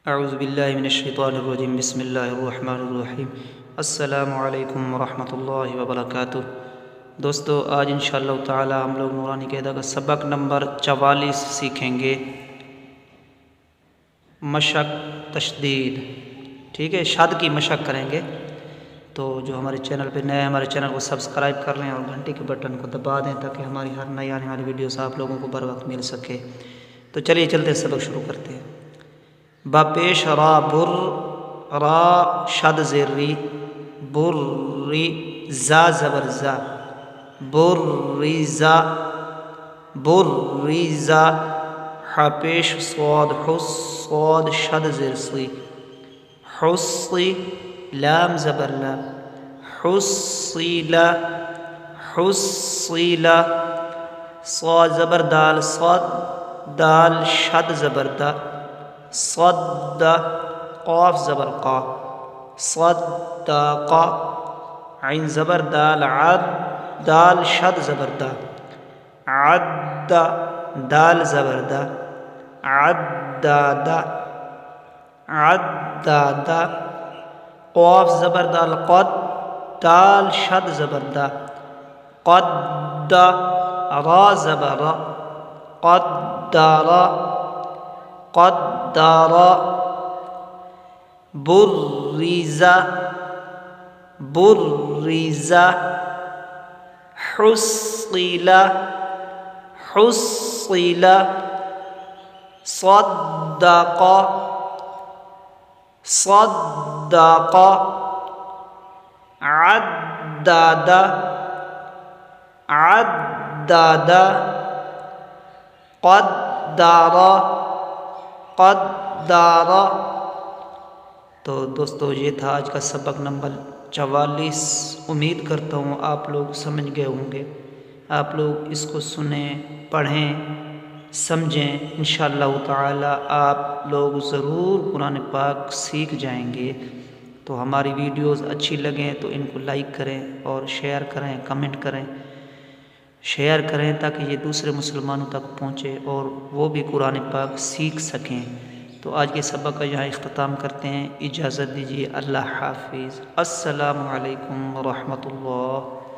اعوذ باللہ من الشیطان الرجیم بسم اللہ الرحمن الرحیم السلام علیکم ورحمۃ اللہ وبرکاتہ۔ دوستو آج انشاءاللہ تعالی ہم لوگ نورانی قاعدہ کا سبق نمبر 44 سیکھیں گے، مشق تشدید۔ ٹھیک ہے، شد کی مشق کریں گے۔ تو جو ہمارے چینل پہ نئے ہمارے چینل کو سبسکرائب کر لیں اور گھنٹی کے بٹن کو دبا دیں تاکہ ہماری ہر نئی آنے والی ویڈیوز آپ لوگوں کو بر وقت مل سکے۔ تو چلیے چلتے سبق شروع کرتے ہیں۔ با پیش را بر، را شد زیر ری، بر ری، زا زبر زا، بر ریزا، بر ریزا، ح پیش صاد حس، صاد شد زیر سی، حصی، لام زبر لا، حصیلا، حصیلا، صاد زبر دال، صاد دال شد زبر دا، صد، قاف زبر قا، صدق، عین زبر دال، عد، دال شد زبر دا، عد، دال زبر دا، عدد، عدد، قاف زبر دال قد، دال شد زبر دا، قد، را زبر، قدر، قدر، بریزا، بریزا، حصیلا، حصیلا، صدق، صدق، عدد، عدد، قدر، قدر۔ تو دوستو یہ تھا آج کا سبق نمبر 44۔ امید کرتا ہوں آپ لوگ سمجھ گئے ہوں گے۔ آپ لوگ اس کو سنیں، پڑھیں، سمجھیں، انشاءاللہ تعالی آپ لوگ ضرور قرآن پاک سیکھ جائیں گے۔ تو ہماری ویڈیوز اچھی لگیں تو ان کو لائک کریں اور شیئر کریں، کمنٹ کریں، شیئر کریں تاکہ یہ دوسرے مسلمانوں تک پہنچے اور وہ بھی قرآن پاک سیکھ سکیں۔ تو آج کے سبق کا یہاں اختتام کرتے ہیں۔ اجازت دیجیے، اللہ حافظ، السلام علیکم ورحمۃ اللہ۔